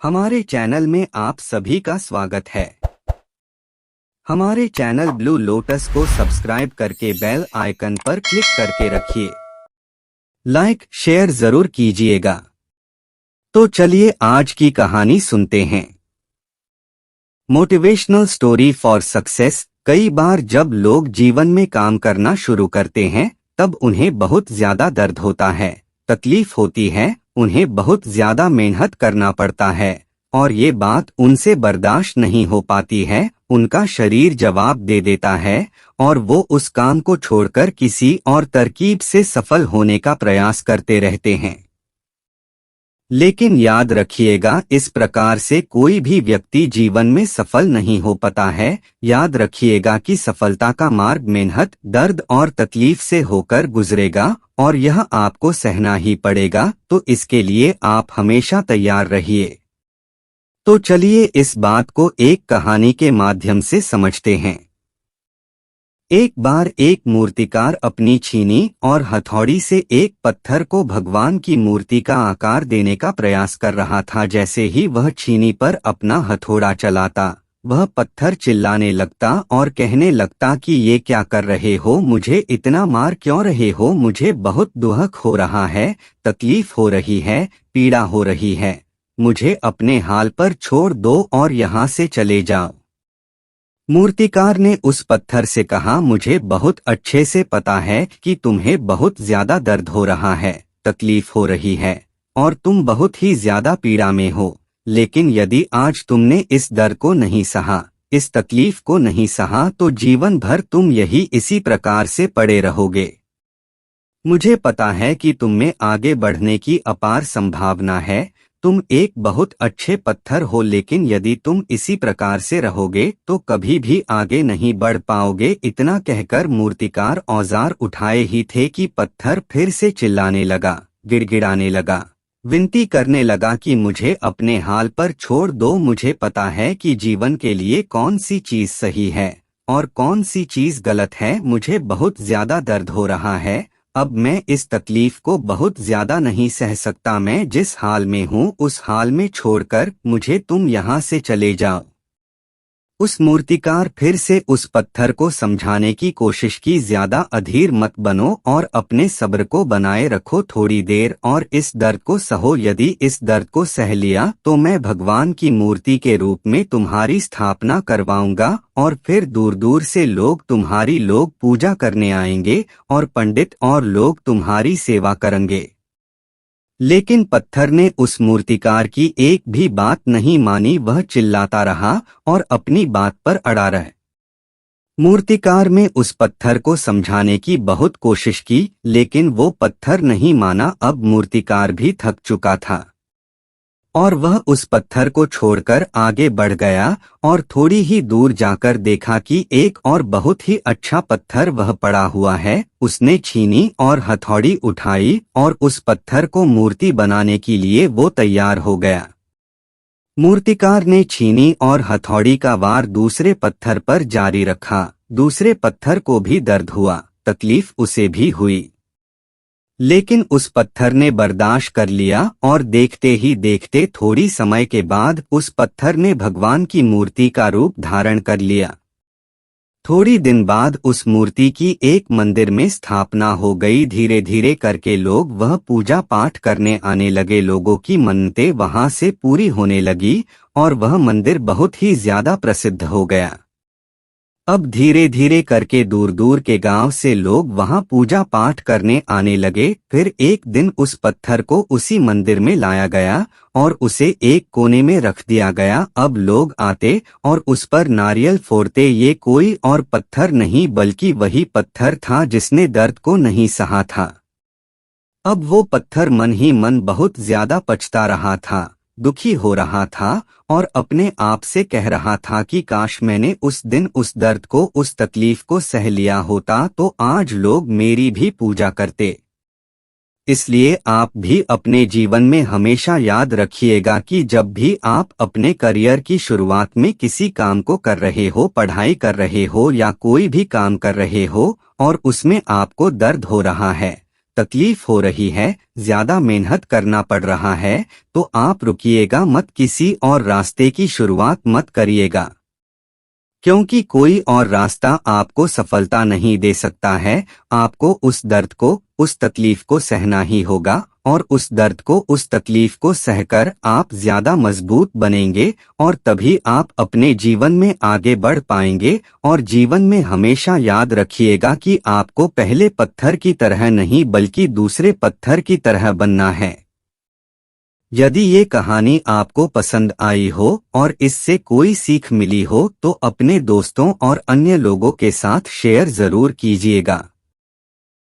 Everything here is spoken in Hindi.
हमारे चैनल में आप सभी का स्वागत है। हमारे चैनल ब्लू लोटस को सब्सक्राइब करके बेल आइकन पर क्लिक करके रखिए। लाइक शेयर जरूर कीजिएगा। तो चलिए आज की कहानी सुनते हैं। Motivational story for success. कई बार जब लोग जीवन में काम करना शुरू करते हैं तब उन्हें बहुत ज्यादा दर्द होता है, तकलीफ होती है, उन्हें बहुत ज्यादा मेहनत करना पड़ता है और ये बात उनसे बर्दाश्त नहीं हो पाती है। उनका शरीर जवाब दे देता है और वो उस काम को छोड़कर किसी और तरकीब से सफल होने का प्रयास करते रहते हैं। लेकिन याद रखिएगा, इस प्रकार से कोई भी व्यक्ति जीवन में सफल नहीं हो पाता है। याद रखिएगा कि सफलता का मार्ग मेहनत, दर्द और तकलीफ से होकर गुजरेगा और यह आपको सहना ही पड़ेगा। तो इसके लिए आप हमेशा तैयार रहिए। तो चलिए इस बात को एक कहानी के माध्यम से समझते हैं। एक बार एक मूर्तिकार अपनी छीनी और हथौड़ी से एक पत्थर को भगवान की मूर्ति का आकार देने का प्रयास कर रहा था। जैसे ही वह छीनी पर अपना हथौड़ा चलाता, वह पत्थर चिल्लाने लगता और कहने लगता कि ये क्या कर रहे हो, मुझे इतना मार क्यों रहे हो, मुझे बहुत दुख हो रहा है, तकलीफ हो रही है, पीड़ा हो रही है, मुझे अपने हाल पर छोड़ दो और यहाँ से चले जाओ। मूर्तिकार ने उस पत्थर से कहा, मुझे बहुत अच्छे से पता है कि तुम्हें बहुत ज्यादा दर्द हो रहा है, तकलीफ हो रही है और तुम बहुत ही ज्यादा पीड़ा में हो, लेकिन यदि आज तुमने इस दर्द को नहीं सहा, इस तकलीफ को नहीं सहा, तो जीवन भर तुम इसी प्रकार से पड़े रहोगे। मुझे पता है कि तुम में आगे बढ़ने की अपार संभावना है, तुम एक बहुत अच्छे पत्थर हो, लेकिन यदि तुम इसी प्रकार से रहोगे तो कभी भी आगे नहीं बढ़ पाओगे। इतना कहकर मूर्तिकार औजार उठाए ही थे कि पत्थर फिर से चिल्लाने लगा, गिड़गिड़ाने लगा, विनती करने लगा कि मुझे अपने हाल पर छोड़ दो। मुझे पता है कि जीवन के लिए कौन सी चीज सही है और कौन सी चीज गलत है। मुझे बहुत ज्यादा दर्द हो रहा है, अब मैं इस तकलीफ को बहुत ज्यादा नहीं सह सकता। मैं जिस हाल में हूँ उस हाल में छोड़कर मुझे तुम यहाँ से चले जाओ। उस मूर्तिकार फिर से उस पत्थर को समझाने की कोशिश की, ज्यादा अधीर मत बनो और अपने सब्र को बनाए रखो थोड़ी देर और इस दर्द को सहो। यदि इस दर्द को सह लिया तो मैं भगवान की मूर्ति के रूप में तुम्हारी स्थापना करवाऊंगा और फिर दूर दूर से तुम्हारी पूजा करने आएंगे और पंडित और लोग तुम्हारी सेवा करेंगे। लेकिन पत्थर ने उस मूर्तिकार की एक भी बात नहीं मानी, वह चिल्लाता रहा और अपनी बात पर अड़ा रहा। मूर्तिकार में उस पत्थर को समझाने की बहुत कोशिश की, लेकिन वो पत्थर नहीं माना। अब मूर्तिकार भी थक चुका था और वह उस पत्थर को छोड़कर आगे बढ़ गया और थोड़ी ही दूर जाकर देखा कि एक और बहुत ही अच्छा पत्थर वह पड़ा हुआ है। उसने छीनी और हथौड़ी उठाई और उस पत्थर को मूर्ति बनाने के लिए वो तैयार हो गया। मूर्तिकार ने छीनी और हथौड़ी का वार दूसरे पत्थर पर जारी रखा। दूसरे पत्थर को भी दर्द हुआ, तकलीफ उसे भी हुई, लेकिन उस पत्थर ने बर्दाश्त कर लिया और देखते ही देखते थोड़ी समय के बाद उस पत्थर ने भगवान की मूर्ति का रूप धारण कर लिया। थोड़ी दिन बाद उस मूर्ति की एक मंदिर में स्थापना हो गई। धीरे धीरे करके लोग वह पूजा पाठ करने आने लगे। लोगों की मन्नतें वहां से पूरी होने लगी और वह मंदिर बहुत ही ज्यादा प्रसिद्ध हो गया। अब धीरे धीरे करके दूर दूर के गांव से लोग वहां पूजा पाठ करने आने लगे। फिर एक दिन उस पत्थर को उसी मंदिर में लाया गया और उसे एक कोने में रख दिया गया। अब लोग आते और उस पर नारियल फोड़ते। ये कोई और पत्थर नहीं बल्कि वही पत्थर था जिसने दर्द को नहीं सहा था। अब वो पत्थर मन ही मन बहुत ज्यादा पछता रहा था, दुखी हो रहा था और अपने आप से कह रहा था कि काश मैंने उस दिन उस दर्द को, उस तकलीफ को सह लिया होता तो आज लोग मेरी भी पूजा करते। इसलिए आप भी अपने जीवन में हमेशा याद रखिएगा कि जब भी आप अपने करियर की शुरुआत में किसी काम को कर रहे हो, पढ़ाई कर रहे हो या कोई भी काम कर रहे हो और उसमें आपको दर्द हो रहा है, तकलीफ हो रही है, ज्यादा मेहनत करना पड़ रहा है, तो आप रुकिएगा मत, किसी और रास्ते की शुरुआत मत करिएगा, क्योंकि कोई और रास्ता आपको सफलता नहीं दे सकता है। आपको उस दर्द को, उस तकलीफ को सहना ही होगा, और उस दर्द को, उस तकलीफ को सहकर आप ज्यादा मजबूत बनेंगे, और तभी आप अपने जीवन में आगे बढ़ पाएंगे। और जीवन में हमेशा याद रखिएगा कि आपको पहले पत्थर की तरह नहीं बल्कि दूसरे पत्थर की तरह बनना है। यदि ये कहानी आपको पसंद आई हो और इससे कोई सीख मिली हो तो अपने दोस्तों और अन्य लोगों के साथ शेयर जरूर कीजिएगा।